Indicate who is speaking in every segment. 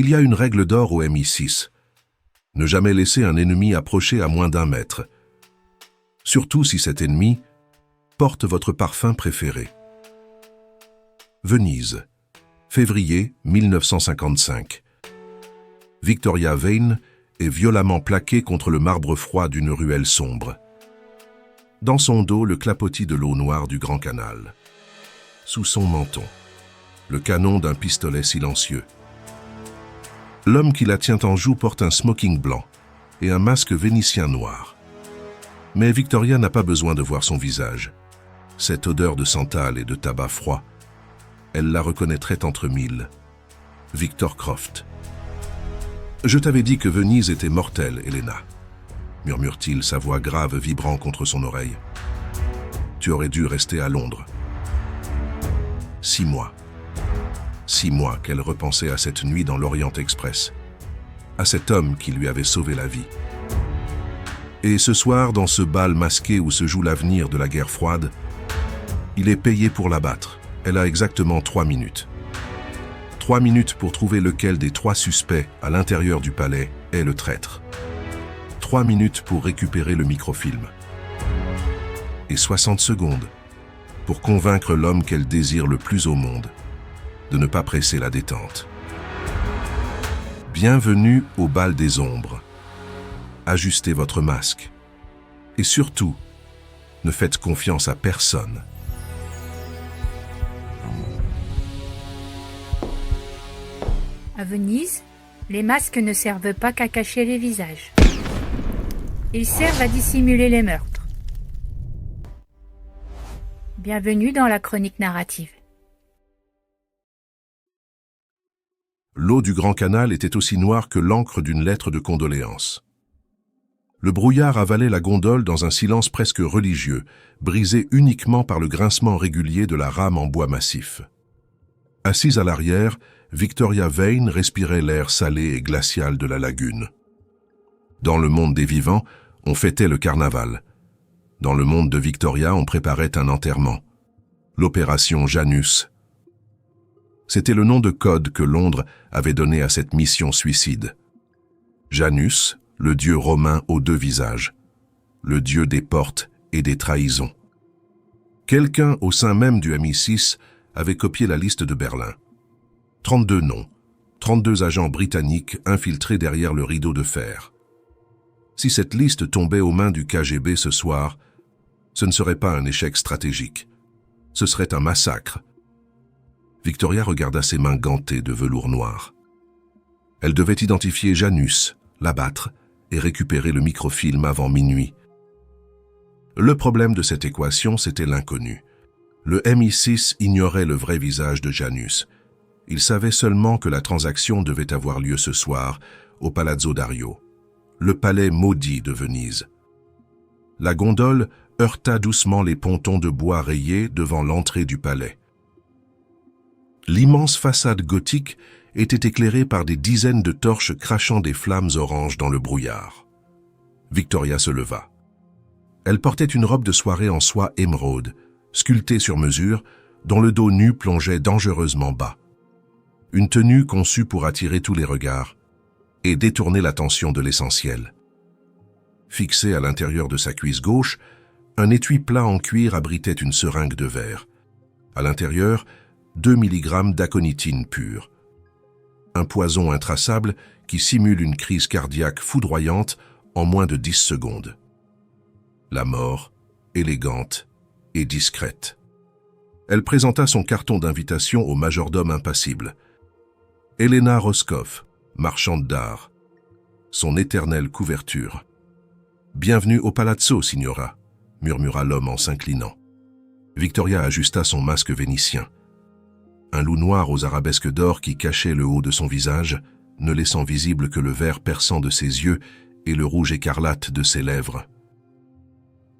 Speaker 1: Il y a une règle d'or au MI6. Ne jamais laisser un ennemi approcher à moins d'1 mètre. Surtout si cet ennemi porte votre parfum préféré. Venise, février 1955. Victoria Vane est violemment plaquée contre le marbre froid d'une ruelle sombre. Dans son dos, le clapotis de l'eau noire du Grand Canal. Sous son menton, le canon d'un pistolet silencieux. L'homme qui la tient en joue porte un smoking blanc et un masque vénitien noir. Mais Victoria n'a pas besoin de voir son visage. Cette odeur de santal et de tabac froid, elle la reconnaîtrait entre mille. Victor Croft. « Je t'avais dit que Venise était mortelle, Helena », murmure-t-il, sa voix grave vibrant contre son oreille. « Tu aurais dû rester à Londres. » 6 mois. 6 mois qu'elle repensait à cette nuit dans l'Orient Express, à cet homme qui lui avait sauvé la vie. Et ce soir, dans ce bal masqué où se joue l'avenir de la guerre froide, il est payé pour l'abattre. Elle a exactement 3 minutes. 3 minutes pour trouver lequel des 3 suspects à l'intérieur du palais est le traître. 3 minutes pour récupérer le microfilm. Et 60 secondes pour convaincre l'homme qu'elle désire le plus au monde de ne pas presser la détente. Bienvenue au bal des ombres. Ajustez votre masque. Et surtout, ne faites confiance à personne.
Speaker 2: À Venise, les masques ne servent pas qu'à cacher les visages. Ils servent à dissimuler les meurtres. Bienvenue dans la chronique narrative.
Speaker 1: L'eau du Grand Canal était aussi noire que l'encre d'une lettre de condoléances. Le brouillard avalait la gondole dans un silence presque religieux, brisé uniquement par le grincement régulier de la rame en bois massif. Assise à l'arrière, Victoria Vane respirait l'air salé et glacial de la lagune. Dans le monde des vivants, on fêtait le carnaval. Dans le monde de Victoria, on préparait un enterrement. L'opération Janus. C'était le nom de code que Londres avait donné à cette mission suicide. Janus, le dieu romain aux 2 visages. Le dieu des portes et des trahisons. Quelqu'un au sein même du MI6 avait copié la liste de Berlin. 32 noms, 32 agents britanniques infiltrés derrière le rideau de fer. Si cette liste tombait aux mains du KGB ce soir, ce ne serait pas un échec stratégique. Ce serait un massacre. Victoria regarda ses mains gantées de velours noir. Elle devait identifier Janus, l'abattre et récupérer le microfilm avant minuit. Le problème de cette équation, c'était l'inconnu. Le MI6 ignorait le vrai visage de Janus. Il savait seulement que la transaction devait avoir lieu ce soir, au Palazzo Dario, le palais maudit de Venise. La gondole heurta doucement les pontons de bois rayés devant l'entrée du palais. L'immense façade gothique était éclairée par des dizaines de torches crachant des flammes oranges dans le brouillard. Victoria se leva. Elle portait une robe de soirée en soie émeraude, sculptée sur mesure, dont le dos nu plongeait dangereusement bas. Une tenue conçue pour attirer tous les regards et détourner l'attention de l'essentiel. Fixé à l'intérieur de sa cuisse gauche, un étui plat en cuir abritait une seringue de verre. À l'intérieur, 2 mg d'aconitine pure. Un poison intraçable qui simule une crise cardiaque foudroyante en moins de 10 secondes. La mort, élégante et discrète. Elle présenta son carton d'invitation au majordome impassible. Helena Roscoff, marchande d'art. Son éternelle couverture. « Bienvenue au Palazzo, signora », murmura l'homme en s'inclinant. Victoria ajusta son masque vénitien. Un loup noir aux arabesques d'or qui cachait le haut de son visage, ne laissant visible que le vert perçant de ses yeux et le rouge écarlate de ses lèvres.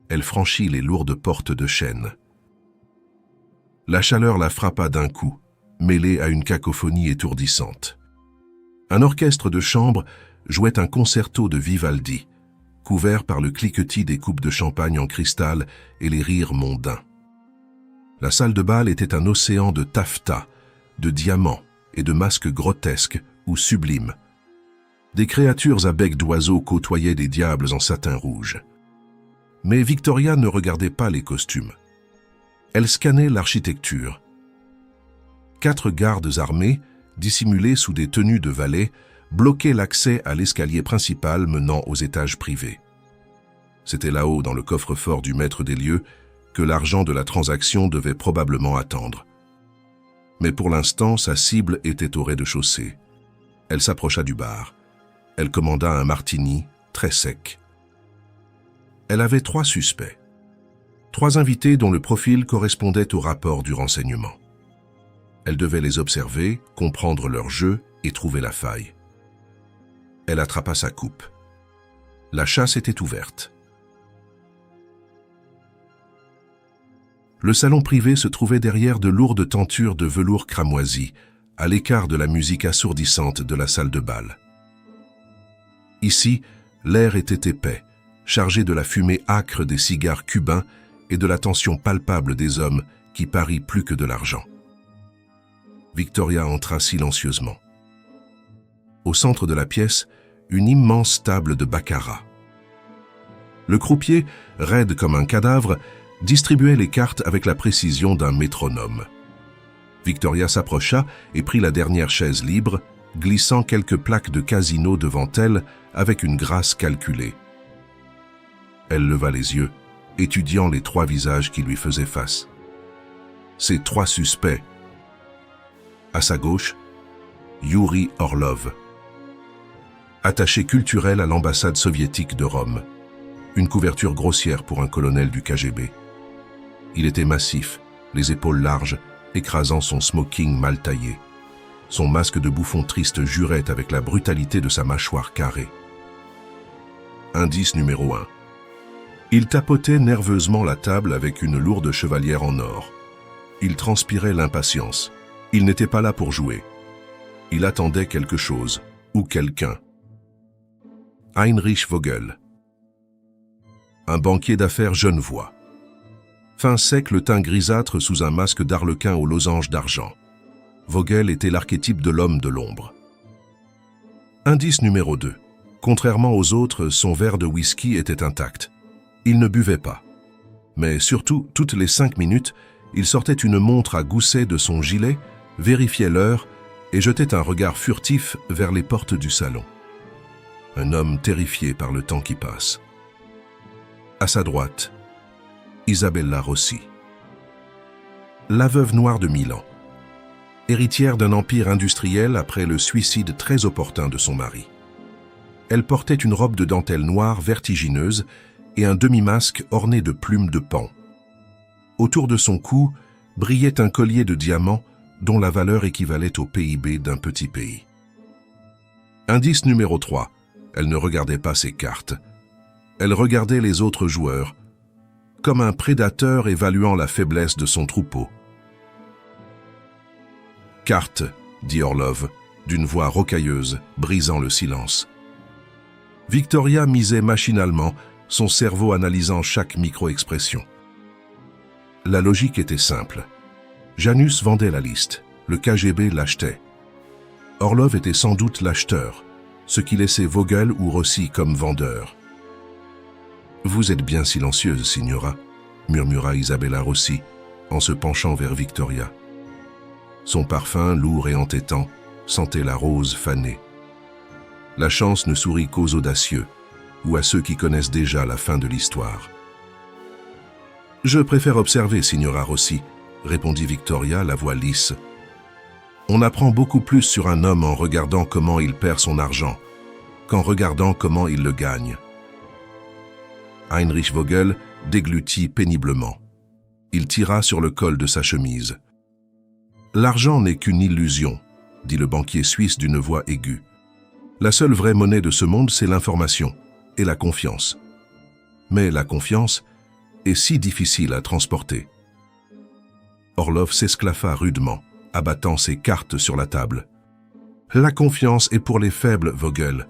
Speaker 1: Elle franchit les lourdes portes de chêne. La chaleur la frappa d'un coup, mêlée à une cacophonie étourdissante. Un orchestre de chambre jouait un concerto de Vivaldi, couvert par le cliquetis des coupes de champagne en cristal et les rires mondains. La salle de bal était un océan de taffetas, de diamants et de masques grotesques ou sublimes. Des créatures à bec d'oiseau côtoyaient des diables en satin rouge. Mais Victoria ne regardait pas les costumes. Elle scannait l'architecture. 4 gardes armés, dissimulés sous des tenues de valets, bloquaient l'accès à l'escalier principal menant aux étages privés. C'était là-haut, dans le coffre-fort du maître des lieux, que l'argent de la transaction devait probablement attendre. Mais pour l'instant, sa cible était au rez-de-chaussée. Elle s'approcha du bar. Elle commanda un martini très sec. Elle avait 3 suspects. 3 invités dont le profil correspondait au rapport du renseignement. Elle devait les observer, comprendre leur jeu et trouver la faille. Elle attrapa sa coupe. La chasse était ouverte. Le salon privé se trouvait derrière de lourdes tentures de velours cramoisi, à l'écart de la musique assourdissante de la salle de bal. Ici, l'air était épais, chargé de la fumée âcre des cigares cubains et de la tension palpable des hommes qui parient plus que de l'argent. Victoria entra silencieusement. Au centre de la pièce, une immense table de baccarat. Le croupier, raide comme un cadavre, distribuait les cartes avec la précision d'un métronome. Victoria s'approcha et prit la dernière chaise libre, glissant quelques plaques de casino devant elle avec une grâce calculée. Elle leva les yeux, étudiant les 3 visages qui lui faisaient face. Ces 3 suspects. À sa gauche, Yuri Orlov, attaché culturel à l'ambassade soviétique de Rome. Une couverture grossière pour un colonel du KGB. Il était massif, les épaules larges, écrasant son smoking mal taillé. Son masque de bouffon triste jurait avec la brutalité de sa mâchoire carrée. Indice numéro 1. Il tapotait nerveusement la table avec une lourde chevalière en or. Il transpirait l'impatience. Il n'était pas là pour jouer. Il attendait quelque chose, ou quelqu'un. Heinrich Vogel. Un banquier d'affaires genevois. Fin sec, le teint grisâtre sous un masque d'arlequin aux losanges d'argent. Vogel était l'archétype de l'homme de l'ombre. Indice numéro 2. Contrairement aux autres, son verre de whisky était intact. Il ne buvait pas. Mais surtout, toutes les 5 minutes, il sortait une montre à gousset de son gilet, vérifiait l'heure et jetait un regard furtif vers les portes du salon. Un homme terrifié par le temps qui passe. À sa droite, Isabella Rossi. La veuve noire de Milan. Héritière d'un empire industriel après le suicide très opportun de son mari. Elle portait une robe de dentelle noire vertigineuse et un demi-masque orné de plumes de paon. Autour de son cou brillait un collier de diamants dont la valeur équivalait au PIB d'un petit pays. Indice numéro 3. Elle ne regardait pas ses cartes. Elle regardait les autres joueurs, comme un prédateur évaluant la faiblesse de son troupeau. « Carte », dit Orlov, d'une voix rocailleuse, brisant le silence. Victoria misait machinalement, son cerveau analysant chaque micro-expression. La logique était simple. Janus vendait la liste, le KGB l'achetait. Orlov était sans doute l'acheteur, ce qui laissait Vogel ou Rossi comme vendeur. « Vous êtes bien silencieuse, signora », murmura Isabella Rossi, en se penchant vers Victoria. Son parfum, lourd et entêtant, sentait la rose fanée. La chance ne sourit qu'aux audacieux, ou à ceux qui connaissent déjà la fin de l'histoire. « Je préfère observer, signora Rossi », répondit Victoria, la voix lisse. « On apprend beaucoup plus sur un homme en regardant comment il perd son argent, qu'en regardant comment il le gagne. » Heinrich Vogel déglutit péniblement. Il tira sur le col de sa chemise. « L'argent n'est qu'une illusion, » dit le banquier suisse d'une voix aiguë. « La seule vraie monnaie de ce monde, c'est l'information et la confiance. Mais la confiance est si difficile à transporter. » Orlov s'esclaffa rudement, abattant ses cartes sur la table. « La confiance est pour les faibles, Vogel.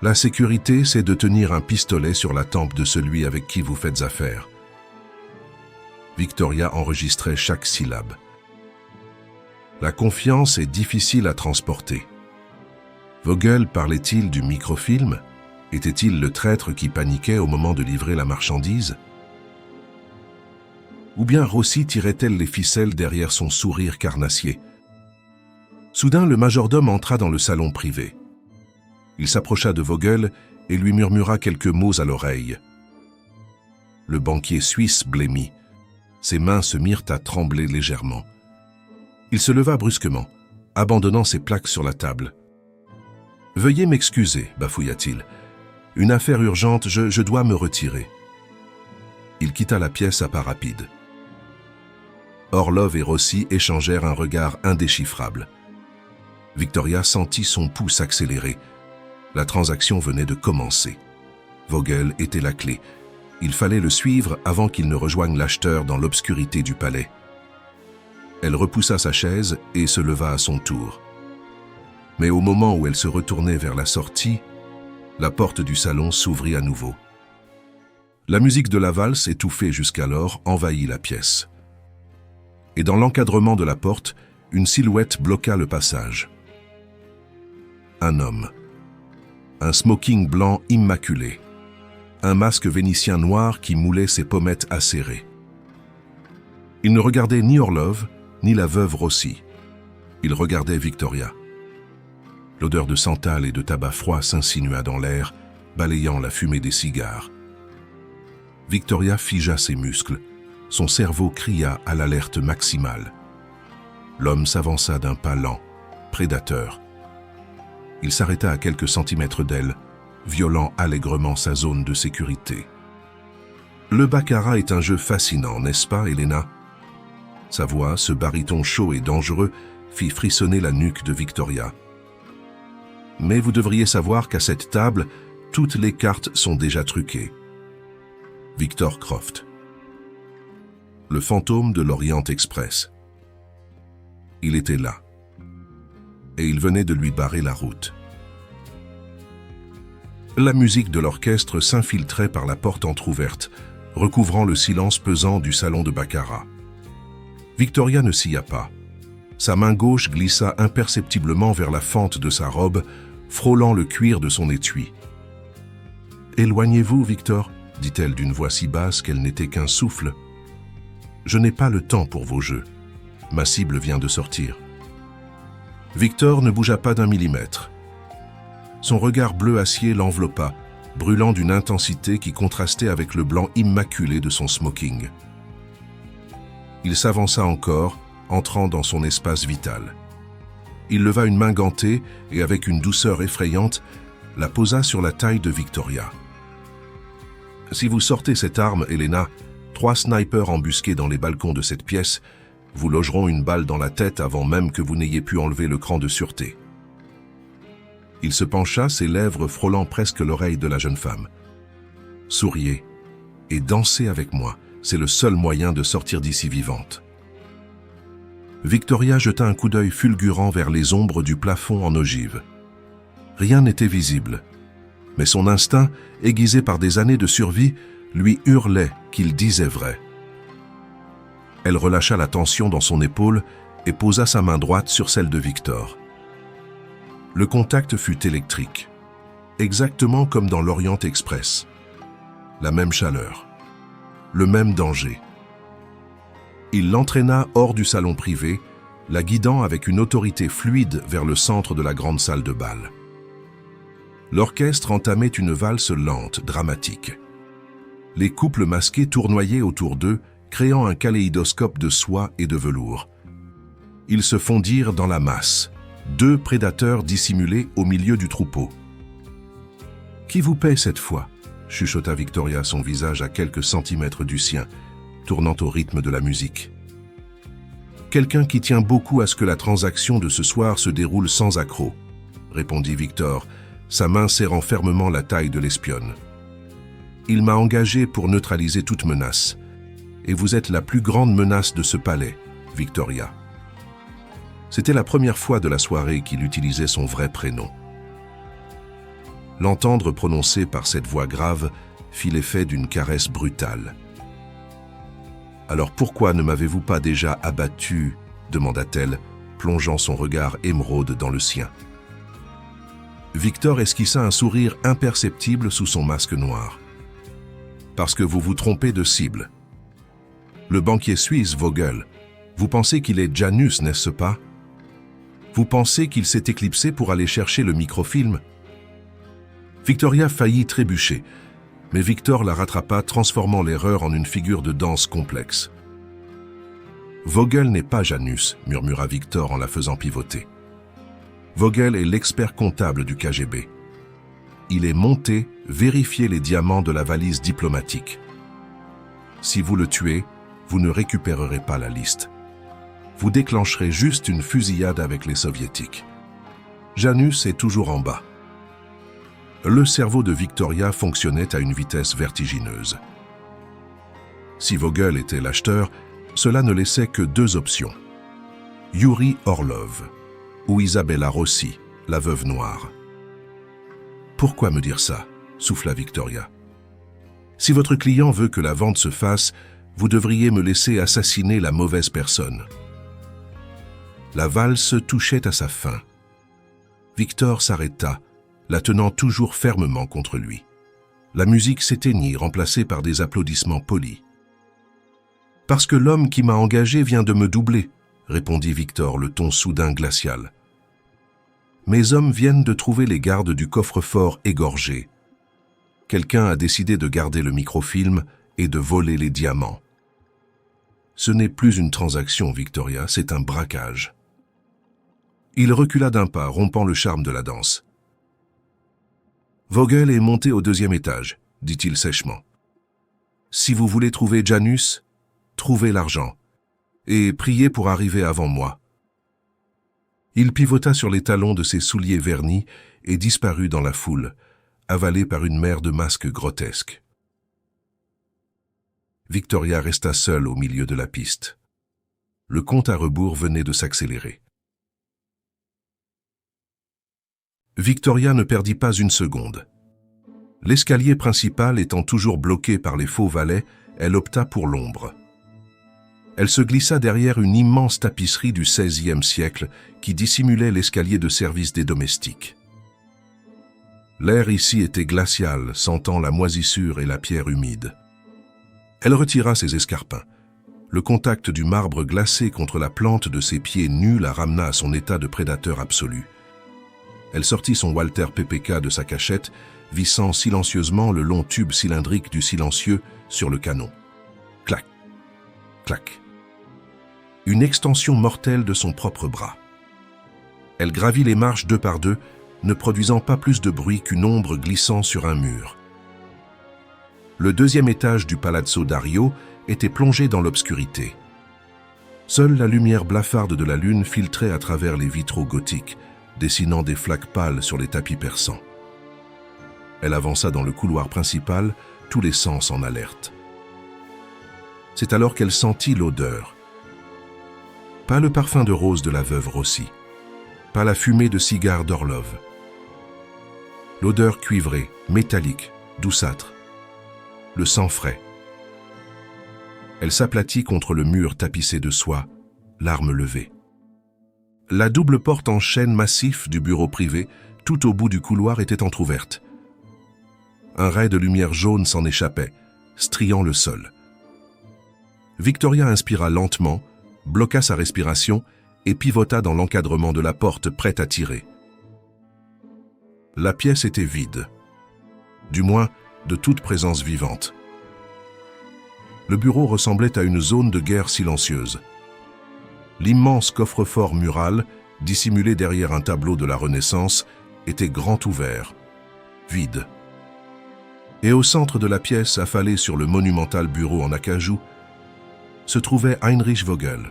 Speaker 1: La sécurité, c'est de tenir un pistolet sur la tempe de celui avec qui vous faites affaire. » Victoria enregistrait chaque syllabe. « La confiance est difficile à transporter. Vogel parlait-il du microfilm? Était-il le traître qui paniquait au moment de livrer la marchandise? Ou bien Rossi tirait-elle les ficelles derrière son sourire carnassier? Soudain, le majordome entra dans le salon privé. Il s'approcha de Vogel et lui murmura quelques mots à l'oreille. Le banquier suisse blêmit. Ses mains se mirent à trembler légèrement. Il se leva brusquement, abandonnant ses plaques sur la table. « Veuillez m'excuser, bafouilla-t-il. Une affaire urgente, je dois me retirer. » Il quitta la pièce à pas rapide. Orlov et Rossi échangèrent un regard indéchiffrable. Victoria sentit son pouls s'accélérer. La transaction venait de commencer. Vogel était la clé. Il fallait le suivre avant qu'il ne rejoigne l'acheteur dans l'obscurité du palais. Elle repoussa sa chaise et se leva à son tour. Mais au moment où elle se retournait vers la sortie, la porte du salon s'ouvrit à nouveau. La musique de la valse, étouffée jusqu'alors, envahit la pièce. Et dans l'encadrement de la porte, une silhouette bloqua le passage. Un homme. Un smoking blanc immaculé. Un masque vénitien noir qui moulait ses pommettes acérées. Il ne regardait ni Orlov, ni la veuve Rossi. Il regardait Victoria. L'odeur de santal et de tabac froid s'insinua dans l'air, balayant la fumée des cigares. Victoria figea ses muscles. Son cerveau cria à l'alerte maximale. L'homme s'avança d'un pas lent, prédateur. Il s'arrêta à quelques centimètres d'elle, violant allègrement sa zone de sécurité. Le baccarat est un jeu fascinant, n'est-ce pas, Elena? Sa voix, ce baryton chaud et dangereux, fit frissonner la nuque de Victoria. Mais vous devriez savoir qu'à cette table, toutes les cartes sont déjà truquées. Victor Croft. Le fantôme de l'Orient Express. Il était là. Et il venait de lui barrer la route. La musique de l'orchestre s'infiltrait par la porte entr'ouverte, recouvrant le silence pesant du salon de baccarat. Victoria ne sia pas. Sa main gauche glissa imperceptiblement vers la fente de sa robe, frôlant le cuir de son étui. « Éloignez-vous, Victor, » dit-elle d'une voix si basse qu'elle n'était qu'un souffle. « Je n'ai pas le temps pour vos jeux. Ma cible vient de sortir. » Victor ne bougea pas d'un millimètre. Son regard bleu acier l'enveloppa, brûlant d'une intensité qui contrastait avec le blanc immaculé de son smoking. Il s'avança encore, entrant dans son espace vital. Il leva une main gantée et, avec une douceur effrayante, la posa sur la taille de Victoria. « Si vous sortez cette arme, Elena, 3 snipers embusqués dans les balcons de cette pièce vous logeront une balle dans la tête avant même que vous n'ayez pu enlever le cran de sûreté. » Il se pencha, ses lèvres frôlant presque l'oreille de la jeune femme. « Souriez et dansez avec moi, c'est le seul moyen de sortir d'ici vivante. » Victoria jeta un coup d'œil fulgurant vers les ombres du plafond en ogive. Rien n'était visible, mais son instinct, aiguisé par des années de survie, lui hurlait qu'il disait vrai. Elle relâcha la tension dans son épaule et posa sa main droite sur celle de Victor. Le contact fut électrique, exactement comme dans l'Orient Express. La même chaleur, le même danger. Il l'entraîna hors du salon privé, la guidant avec une autorité fluide vers le centre de la grande salle de bal. L'orchestre entamait une valse lente, dramatique. Les couples masqués tournoyaient autour d'eux, créant un kaléidoscope de soie et de velours. Ils se fondirent dans la masse, 2 prédateurs dissimulés au milieu du troupeau. « Qui vous paie cette fois ?» chuchota Victoria, son visage à quelques centimètres du sien, tournant au rythme de la musique. « Quelqu'un qui tient beaucoup à ce que la transaction de ce soir se déroule sans accroc, » répondit Victor, sa main serrant fermement la taille de l'espionne. « Il m'a engagé pour neutraliser toute menace, et vous êtes la plus grande menace de ce palais, Victoria. » C'était la première fois de la soirée qu'il utilisait son vrai prénom. L'entendre prononcer par cette voix grave fit l'effet d'une caresse brutale. « Alors pourquoi ne m'avez-vous pas déjà abattu ?» demanda-t-elle, plongeant son regard émeraude dans le sien. Victor esquissa un sourire imperceptible sous son masque noir. Parce que vous vous trompez de cible. Le banquier suisse Vogel, vous pensez qu'il est Janus, n'est-ce pas? Vous pensez qu'il s'est éclipsé pour aller chercher le microfilm? Victoria faillit trébucher, mais Victor la rattrapa, transformant l'erreur en une figure de danse complexe. Vogel n'est pas Janus, murmura Victor en la faisant pivoter. Vogel est l'expert comptable du KGB. Il est monté vérifier les diamants de la valise diplomatique. Si vous le tuez, vous ne récupérerez pas la liste. Vous déclencherez juste une fusillade avec les soviétiques. Janus est toujours en bas. Le cerveau de Victoria fonctionnait à une vitesse vertigineuse. Si Vogel était l'acheteur, cela ne laissait que deux options. Yuri Orlov ou Isabella Rossi, la veuve noire. Pourquoi me dire ça? Souffla Victoria. Si votre client veut que la vente se fasse, vous devriez me laisser assassiner la mauvaise personne. La valse touchait à sa fin. Victor s'arrêta, la tenant toujours fermement contre lui. La musique s'éteignit, remplacée par des applaudissements polis. « Parce que l'homme qui m'a engagé vient de me doubler », répondit Victor, le ton soudain glacial. « Mes hommes viennent de trouver les gardes du coffre-fort égorgés. Quelqu'un a décidé de garder le microfilm et de voler les diamants. Ce n'est plus une transaction, Victoria, c'est un braquage. » Il recula d'un pas, rompant le charme de la danse. « Vogel est monté au 2e étage, dit-il sèchement. Si vous voulez trouver Janus, trouvez l'argent, et priez pour arriver avant moi. » Il pivota sur les talons de ses souliers vernis et disparut dans la foule, avalé par une mer de masques grotesques. Victoria resta seule au milieu de la piste. Le compte à rebours venait de s'accélérer. Victoria ne perdit pas une seconde. L'escalier principal étant toujours bloqué par les faux valets, elle opta pour l'ombre. Elle se glissa derrière une immense tapisserie du XVIe siècle qui dissimulait l'escalier de service des domestiques. L'air ici était glacial, sentant la moisissure et la pierre humide. Elle retira ses escarpins. Le contact du marbre glacé contre la plante de ses pieds nus la ramena à son état de prédateur absolu. Elle sortit son Walter PPK de sa cachette, vissant silencieusement le long tube cylindrique du silencieux sur le canon. Clac, clac. Une extension mortelle de son propre bras. Elle gravit les marches deux par deux, ne produisant pas plus de bruit qu'une ombre glissant sur un mur. Le 2e étage du Palazzo Dario était plongé dans l'obscurité. Seule la lumière blafarde de la lune filtrait à travers les vitraux gothiques, dessinant des flaques pâles sur les tapis persans. Elle avança dans le couloir principal, tous les sens en alerte. C'est alors qu'elle sentit l'odeur. Pas le parfum de rose de la veuve Rossi, pas la fumée de cigare d'Orlov. L'odeur cuivrée, métallique, douceâtre. Le sang frais. Elle s'aplatit contre le mur tapissé de soie, l'arme levée. La double porte en chêne massif du bureau privé, tout au bout du couloir, était entr'ouverte. Un ray de lumière jaune s'en échappait, striant le sol. Victoria inspira lentement, bloqua sa respiration et pivota dans l'encadrement de la porte, prête à tirer. La pièce était vide. Du moins, de toute présence vivante. Le bureau ressemblait à une zone de guerre silencieuse. L'immense coffre-fort mural, dissimulé derrière un tableau de la Renaissance, était grand ouvert, vide. Et au centre de la pièce, affalé sur le monumental bureau en acajou, se trouvait Heinrich Vogel.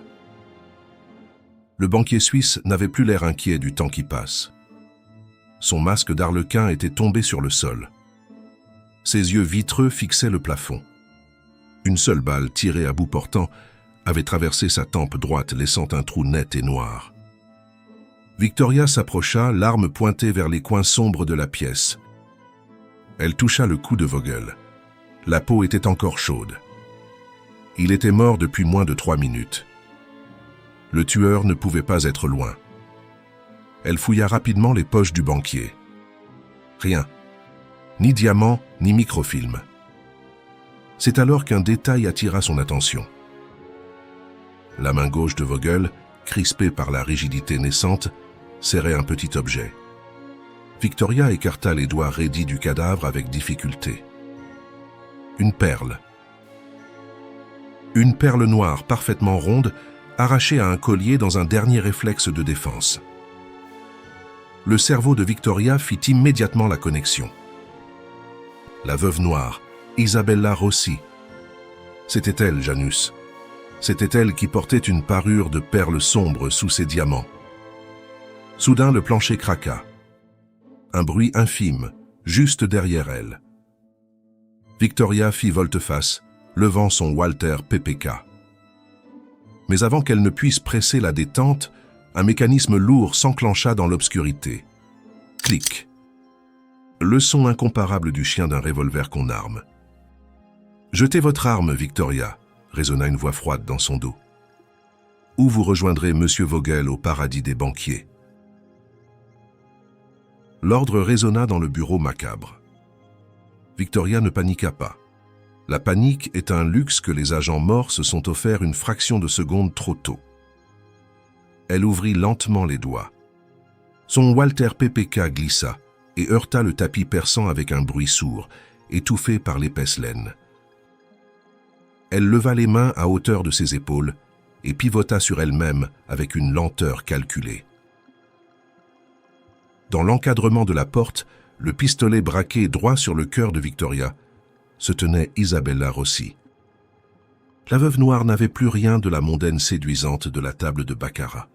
Speaker 1: Le banquier suisse n'avait plus l'air inquiet du temps qui passe. Son masque d'arlequin était tombé sur le sol. Ses yeux vitreux fixaient le plafond. Une seule balle, tirée à bout portant, avait traversé sa tempe droite, laissant un trou net et noir. Victoria s'approcha, l'arme pointée vers les coins sombres de la pièce. Elle toucha le cou de Vogel. La peau était encore chaude. Il était mort depuis moins de 3 minutes. Le tueur ne pouvait pas être loin. Elle fouilla rapidement les poches du banquier. Rien. Ni diamant, ni microfilm. C'est alors qu'un détail attira son attention. La main gauche de Vogel, crispée par la rigidité naissante, serrait un petit objet. Victoria écarta les doigts raidis du cadavre avec difficulté. Une perle. Une perle noire parfaitement ronde, arrachée à un collier dans un dernier réflexe de défense. Le cerveau de Victoria fit immédiatement la connexion. La veuve noire, Isabella Rossi. C'était elle, Janus. C'était elle qui portait une parure de perles sombres sous ses diamants. Soudain, le plancher craqua. Un bruit infime, juste derrière elle. Victoria fit volte-face, levant son Walther PPK. Mais avant qu'elle ne puisse presser la détente, un mécanisme lourd s'enclencha dans l'obscurité. Clic. Le son incomparable du chien d'un revolver qu'on arme. « Jetez votre arme, Victoria », résonna une voix froide dans son dos. « Ou vous rejoindrez Monsieur Vogel au paradis des banquiers. » L'ordre résonna dans le bureau macabre. Victoria ne paniqua pas. La panique est un luxe que les agents morts se sont offert une fraction de seconde trop tôt. Elle ouvrit lentement les doigts. Son Walther PPK glissa et heurta le tapis perçant avec un bruit sourd, étouffé par l'épaisse laine. Elle leva les mains à hauteur de ses épaules et pivota sur elle-même avec une lenteur calculée. Dans l'encadrement de la porte, le pistolet braqué droit sur le cœur de Victoria, se tenait Isabella Rossi. La veuve noire n'avait plus rien de la mondaine séduisante de la table de baccarat.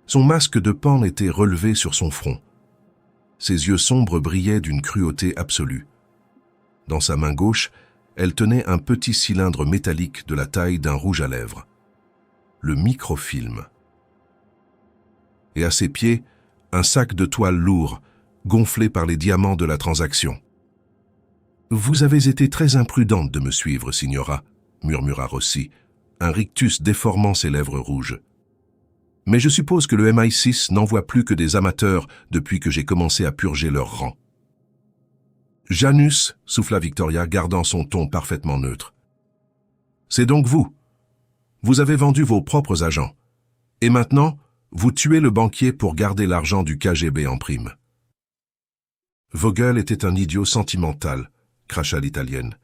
Speaker 1: Son masque de paon était relevé sur son front. Ses yeux sombres brillaient d'une cruauté absolue. Dans sa main gauche, elle tenait un petit cylindre métallique de la taille d'un rouge à lèvres. Le microfilm. Et à ses pieds, un sac de toile lourd, gonflé par les diamants de la transaction. « Vous avez été très imprudente de me suivre, signora », murmura Rossi, un rictus déformant ses lèvres rouges. « Mais je suppose que le MI6 n'envoie plus que des amateurs depuis que j'ai commencé à purger leurs rangs. »« Janus », souffla Victoria, gardant son ton parfaitement neutre. « C'est donc vous. Vous avez vendu vos propres agents. Et maintenant, vous tuez le banquier pour garder l'argent du KGB en prime. » Vogel était un idiot sentimental, cracha l'Italienne.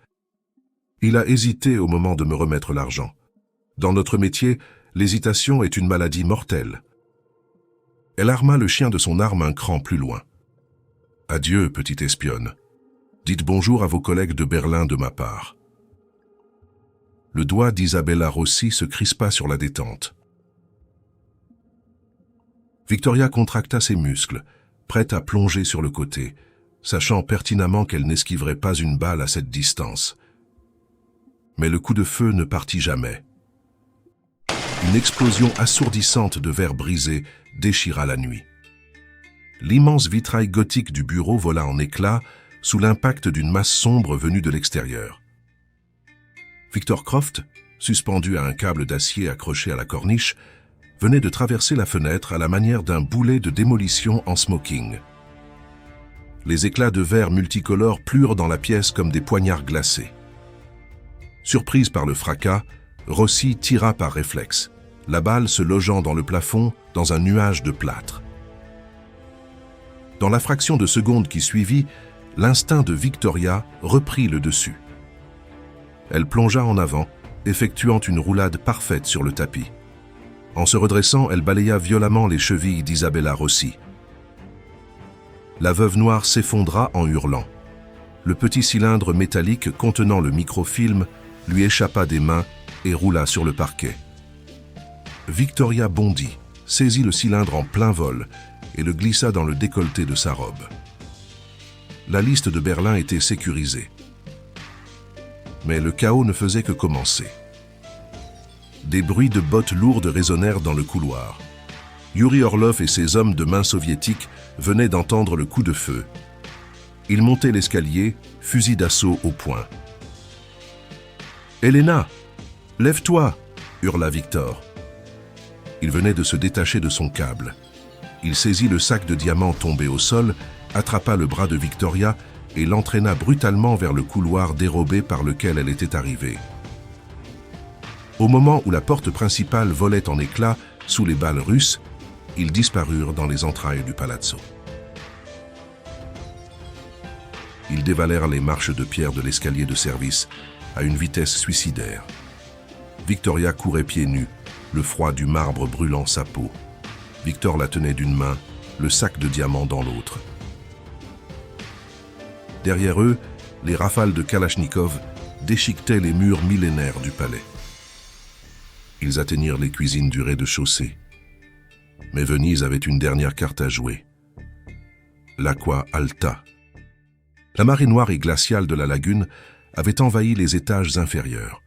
Speaker 1: Il a hésité au moment de me remettre l'argent. Dans notre métier, l'hésitation est une maladie mortelle. Elle arma le chien de son arme un cran plus loin. Adieu, petite espionne. Dites bonjour à vos collègues de Berlin de ma part. Le doigt d'Isabella Rossi se crispa sur la détente. Victoria contracta ses muscles, prête à plonger sur le côté, sachant pertinemment qu'elle n'esquiverait pas une balle à cette distance. Mais le coup de feu ne partit jamais. Une explosion assourdissante de verre brisé déchira la nuit. L'immense vitrail gothique du bureau vola en éclats sous l'impact d'une masse sombre venue de l'extérieur. Victor Croft, suspendu à un câble d'acier accroché à la corniche, venait de traverser la fenêtre à la manière d'un boulet de démolition en smoking. Les éclats de verre multicolores plurent dans la pièce comme des poignards glacés. Surprise par le fracas, Rossi tira par réflexe, la balle se logeant dans le plafond dans un nuage de plâtre. Dans la fraction de seconde qui suivit, l'instinct de Victoria reprit le dessus. Elle plongea en avant, effectuant une roulade parfaite sur le tapis. En se redressant, elle balaya violemment les chevilles d'Isabella Rossi. La veuve noire s'effondra en hurlant. Le petit cylindre métallique contenant le microfilm lui échappa des mains et roula sur le parquet. Victoria bondit, saisit le cylindre en plein vol et le glissa dans le décolleté de sa robe. La liste de Berlin était sécurisée. Mais le chaos ne faisait que commencer. Des bruits de bottes lourdes résonnèrent dans le couloir. Yuri Orlov et ses hommes de main soviétiques venaient d'entendre le coup de feu. Ils montaient l'escalier, fusil d'assaut au poing. « Elena, lève-toi » hurla Victor. Il venait de se détacher de son câble. Il saisit le sac de diamants tombé au sol attrapa le bras de Victoria et l'entraîna brutalement vers le couloir dérobé par lequel elle était arrivée. Au moment où la porte principale volait en éclats sous les balles russes, ils disparurent dans les entrailles du palazzo. Ils dévalèrent les marches de pierre de l'escalier de service à une vitesse suicidaire. Victoria courait pieds nus, le froid du marbre brûlant sa peau. Victor la tenait d'une main, le sac de diamants dans l'autre. Derrière eux, les rafales de Kalachnikov déchiquetaient les murs millénaires du palais. Ils atteignirent les cuisines du rez-de-chaussée. Mais Venise avait une dernière carte à jouer. L'Aqua Alta. La marée noire et glaciale de la lagune avait envahi les étages inférieurs.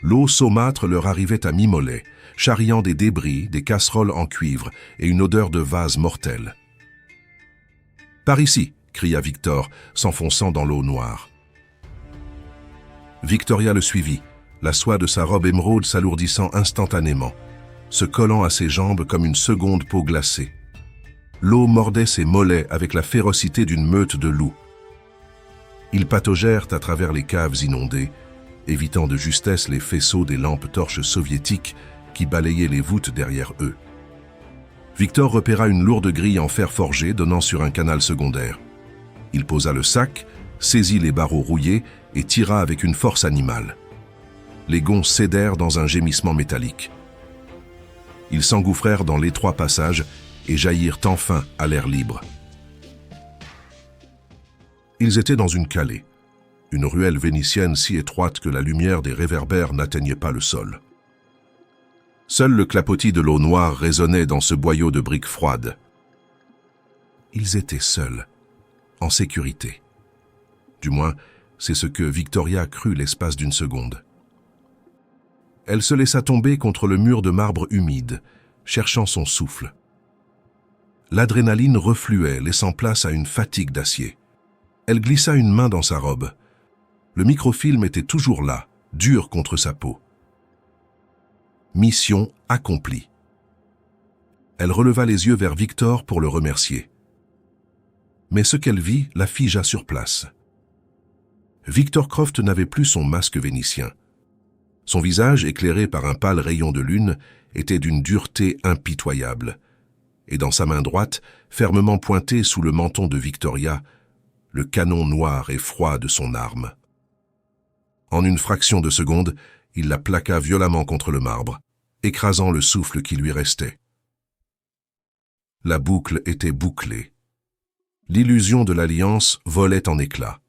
Speaker 1: L'eau saumâtre leur arrivait à mi-mollet, charriant des débris, des casseroles en cuivre et une odeur de vase mortelle. « Par ici !» cria Victor, s'enfonçant dans l'eau noire. Victoria le suivit, la soie de sa robe émeraude s'alourdissant instantanément, se collant à ses jambes comme une seconde peau glacée. L'eau mordait ses mollets avec la férocité d'une meute de loups. Ils pataugèrent à travers les caves inondées, évitant de justesse les faisceaux des lampes torches soviétiques qui balayaient les voûtes derrière eux. Victor repéra une lourde grille en fer forgé donnant sur un canal secondaire. Il posa le sac, saisit les barreaux rouillés et tira avec une force animale. Les gonds cédèrent dans un gémissement métallique. Ils s'engouffrèrent dans l'étroit passage et jaillirent enfin à l'air libre. Ils étaient dans une callée, une ruelle vénitienne si étroite que la lumière des réverbères n'atteignait pas le sol. Seul le clapotis de l'eau noire résonnait dans ce boyau de briques froides. Ils étaient seuls, en sécurité. Du moins, c'est ce que Victoria crut l'espace d'une seconde. Elle se laissa tomber contre le mur de marbre humide, cherchant son souffle. L'adrénaline refluait, laissant place à une fatigue d'acier. Elle glissa une main dans sa robe. Le microfilm était toujours là, dur contre sa peau. Mission accomplie. Elle releva les yeux vers Victor pour le remercier. Mais ce qu'elle vit la figea sur place. Victor Croft n'avait plus son masque vénitien. Son visage, éclairé par un pâle rayon de lune, était d'une dureté impitoyable. Et dans sa main droite, fermement pointée sous le menton de Victoria, le canon noir et froid de son arme. En une fraction de seconde, il la plaqua violemment contre le marbre, écrasant le souffle qui lui restait. La boucle était bouclée. L'illusion de l'alliance volait en éclats.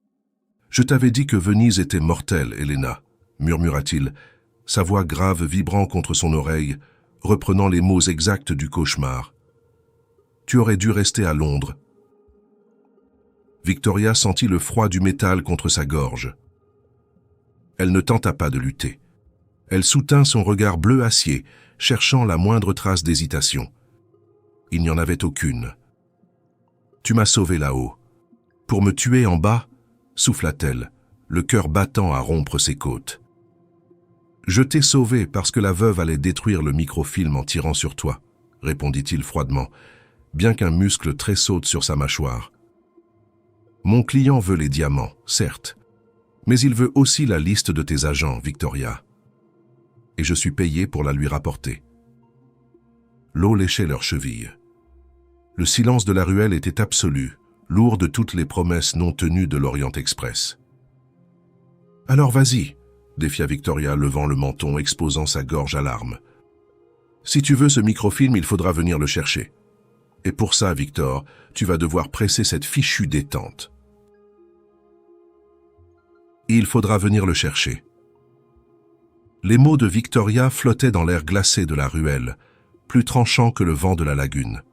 Speaker 1: « Je t'avais dit que Venise était mortelle, Helena », murmura-t-il, sa voix grave vibrant contre son oreille, reprenant les mots exacts du cauchemar. « Tu aurais dû rester à Londres. » Victoria sentit le froid du métal contre sa gorge. Elle ne tenta pas de lutter. Elle soutint son regard bleu acier, cherchant la moindre trace d'hésitation. Il n'y en avait aucune. « Tu m'as sauvé là-haut. Pour me tuer en bas ?» souffla-t-elle, le cœur battant à rompre ses côtes. « Je t'ai sauvé parce que la veuve allait détruire le microfilm en tirant sur toi, » répondit-il froidement, bien qu'un muscle tressaute sur sa mâchoire. « Mon client veut les diamants, certes, mais il veut aussi la liste de tes agents, Victoria. Et je suis payé pour la lui rapporter. » L'eau léchait leurs chevilles. Le silence de la ruelle était absolu, lourd de toutes les promesses non tenues de l'Orient Express. « Alors vas-y !» défia Victoria, levant le menton, exposant sa gorge à larmes. « Si tu veux ce microfilm, il faudra venir le chercher. Et pour ça, Victor, tu vas devoir presser cette fichue détente. Il faudra venir le chercher. » Les mots de Victoria flottaient dans l'air glacé de la ruelle, plus tranchants que le vent de la lagune.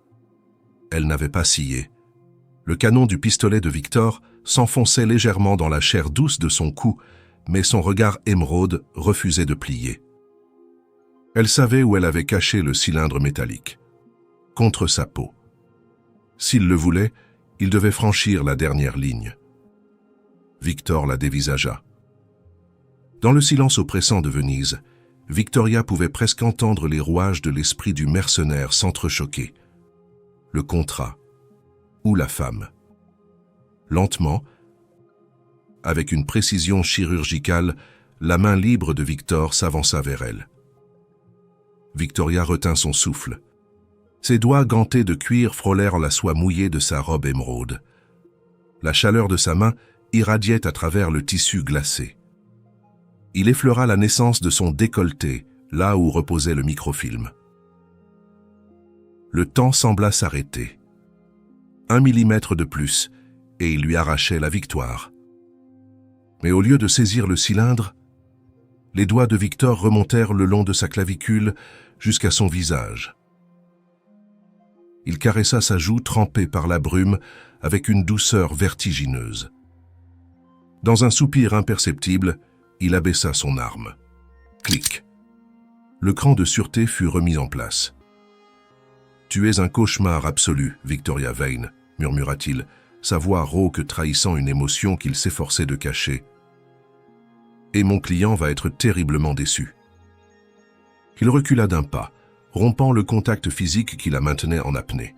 Speaker 1: Elle n'avait pas scié. Le canon du pistolet de Victor s'enfonçait légèrement dans la chair douce de son cou, mais son regard émeraude refusait de plier. Elle savait où elle avait caché le cylindre métallique. Contre sa peau. S'il le voulait, il devait franchir la dernière ligne. Victor la dévisagea. Dans le silence oppressant de Venise, Victoria pouvait presque entendre les rouages de l'esprit du mercenaire s'entrechoquer. Le contrat. ou la femme. Lentement, avec une précision chirurgicale, la main libre de Victor s'avança vers elle. Victoria retint son souffle. Ses doigts gantés de cuir frôlèrent la soie mouillée de sa robe émeraude. La chaleur de sa main irradiait à travers le tissu glacé. Il effleura la naissance de son décolleté, là où reposait le microfilm. Le temps sembla s'arrêter. 1 millimètre de plus, et il lui arrachait la victoire. Mais au lieu de saisir le cylindre, les doigts de Victor remontèrent le long de sa clavicule jusqu'à son visage. Il caressa sa joue trempée par la brume avec une douceur vertigineuse. Dans un soupir imperceptible, il abaissa son arme. Clic. Le cran de sûreté fut remis en place. « Tu es un cauchemar absolu, Victoria Vane, » murmura-t-il, sa voix rauque trahissant une émotion qu'il s'efforçait de cacher. « Et mon client va être terriblement déçu. » Il recula d'un pas, rompant le contact physique qui la maintenait en apnée.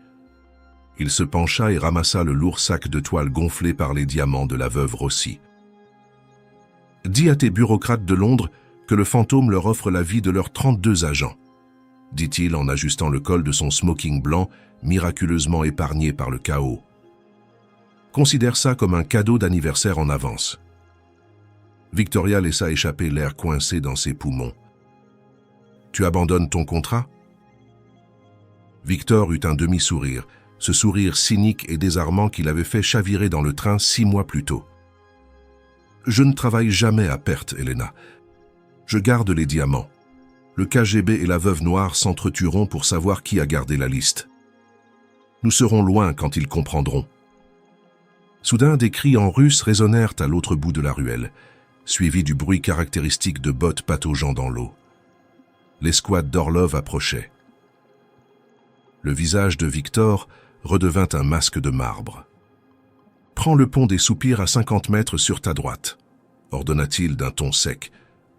Speaker 1: Il se pencha et ramassa le lourd sac de toile gonflé par les diamants de la veuve Rossi. « Dis à tes bureaucrates de Londres que le fantôme leur offre la vie de leurs 32 agents, » dit-il en ajustant le col de son smoking blanc, miraculeusement épargné par le chaos. « Considère ça comme un cadeau d'anniversaire en avance. » Victoria laissa échapper l'air coincé dans ses poumons. « Tu abandonnes ton contrat ?» Victor eut un demi-sourire, ce sourire cynique et désarmant qu'il avait fait chavirer dans le train 6 mois plus tôt. « Je ne travaille jamais à perte, Helena. Je garde les diamants. Le KGB et la veuve noire s'entretueront pour savoir qui a gardé la liste. Nous serons loin quand ils comprendront. » Soudain, des cris en russe résonnèrent à l'autre bout de la ruelle, suivis du bruit caractéristique de bottes pataugeant dans l'eau. L'escouade d'Orlov approchait. Le visage de Victor redevint un masque de marbre. « Prends le pont des Soupirs à 50 mètres sur ta droite, » ordonna-t-il d'un ton sec.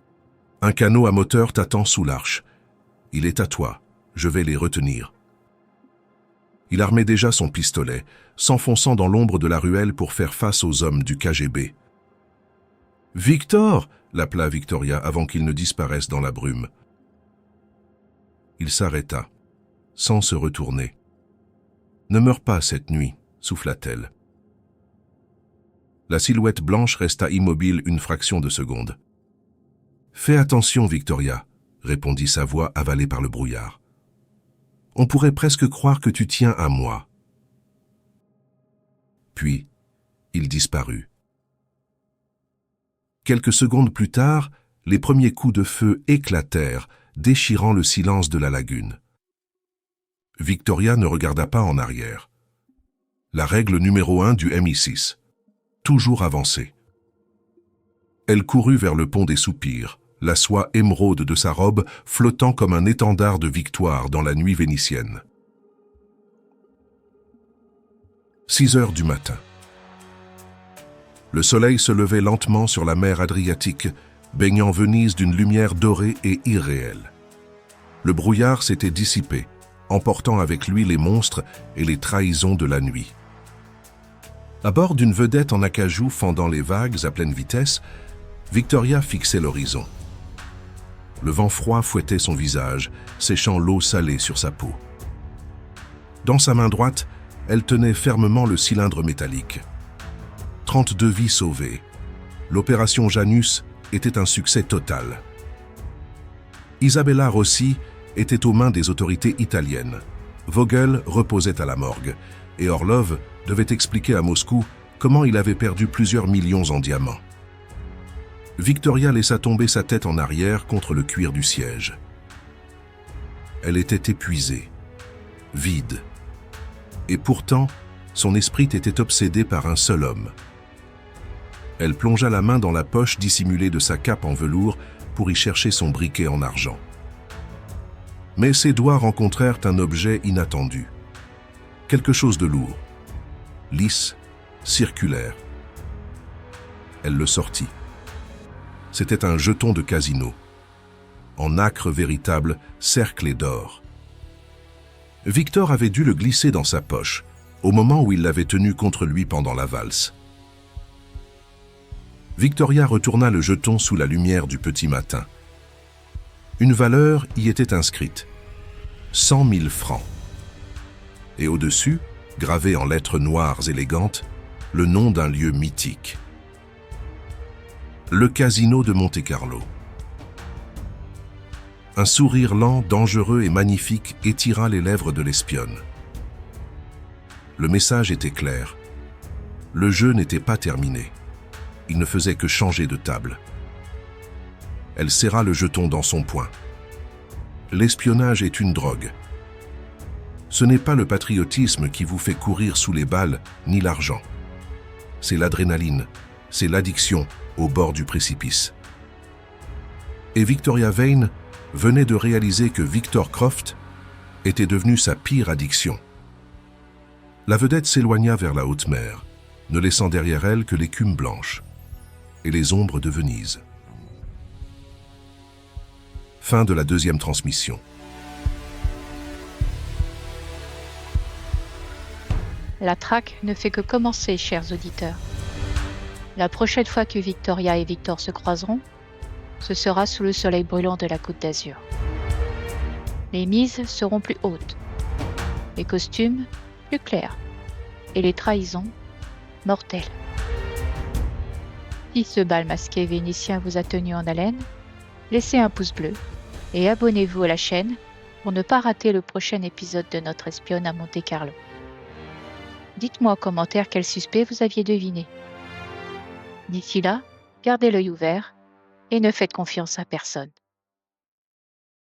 Speaker 1: « Un canot à moteur t'attend sous l'arche. Il est à toi, je vais les retenir. » Il armait déjà son pistolet, s'enfonçant dans l'ombre de la ruelle pour faire face aux hommes du KGB. « Victor !» l'appela Victoria avant qu'il ne disparaisse dans la brume. Il s'arrêta, sans se retourner. « Ne meurs pas cette nuit, » souffla-t-elle. La silhouette blanche resta immobile une fraction de seconde. « Fais attention, Victoria, » répondit sa voix avalée par le brouillard. « On pourrait presque croire que tu tiens à moi. » Puis, il disparut. Quelques secondes plus tard, les premiers coups de feu éclatèrent, déchirant le silence de la lagune. Victoria ne regarda pas en arrière. La règle numéro 1 du MI6. Toujours avancer. Elle courut vers le pont des Soupirs, la soie émeraude de sa robe flottant comme un étendard de victoire dans la nuit vénitienne. 6 heures du matin. Le soleil se levait lentement sur la mer Adriatique, baignant Venise d'une lumière dorée et irréelle. Le brouillard s'était dissipé, emportant avec lui les monstres et les trahisons de la nuit. À bord d'une vedette en acajou fendant les vagues à pleine vitesse, Victoria fixait l'horizon. Le vent froid fouettait son visage, séchant l'eau salée sur sa peau. Dans sa main droite, elle tenait fermement le cylindre métallique. 32 vies sauvées. L'opération Janus était un succès total. Isabella Rossi était aux mains des autorités italiennes. Vogel reposait à la morgue, et Orlov devait expliquer à Moscou comment il avait perdu plusieurs millions en diamants. Victoria laissa tomber sa tête en arrière contre le cuir du siège. Elle était épuisée, vide. Et pourtant, son esprit était obsédé par un seul homme. Elle plongea la main dans la poche dissimulée de sa cape en velours pour y chercher son briquet en argent. Mais ses doigts rencontrèrent un objet inattendu. Quelque chose de lourd, lisse, circulaire. Elle le sortit. C'était un jeton de casino, en nacre véritable, cerclé d'or. Victor avait dû le glisser dans sa poche, au moment où il l'avait tenue contre lui pendant la valse. Victoria retourna le jeton sous la lumière du petit matin. Une valeur y était inscrite, 100 000 francs. Et au-dessus, gravé en lettres noires élégantes, le nom d'un lieu mythique. Le casino de Monte-Carlo. Un sourire lent, dangereux et magnifique étira les lèvres de l'espionne. Le message était clair. Le jeu n'était pas terminé. Il ne faisait que changer de table. Elle serra le jeton dans son poing. L'espionnage est une drogue. Ce n'est pas le patriotisme qui vous fait courir sous les balles, ni l'argent. C'est l'adrénaline, c'est l'addiction au bord du précipice. Et Victoria Vane venait de réaliser que Victor Croft était devenu sa pire addiction. La vedette s'éloigna vers la haute mer, ne laissant derrière elle que l'écume blanche et les ombres de Venise. Fin de la 2e transmission.
Speaker 3: La traque ne fait que commencer, chers auditeurs. La prochaine fois que Victoria et Victor se croiseront, ce sera sous le soleil brûlant de la Côte d'Azur. Les mises seront plus hautes, les costumes plus clairs et les trahisons mortelles. Si ce bal masqué vénitien vous a tenu en haleine, laissez un pouce bleu et abonnez-vous à la chaîne pour ne pas rater le prochain épisode de notre espionne à Monte-Carlo. Dites-moi en commentaire quel suspect vous aviez deviné. D'ici là, gardez l'œil ouvert et ne faites confiance à personne.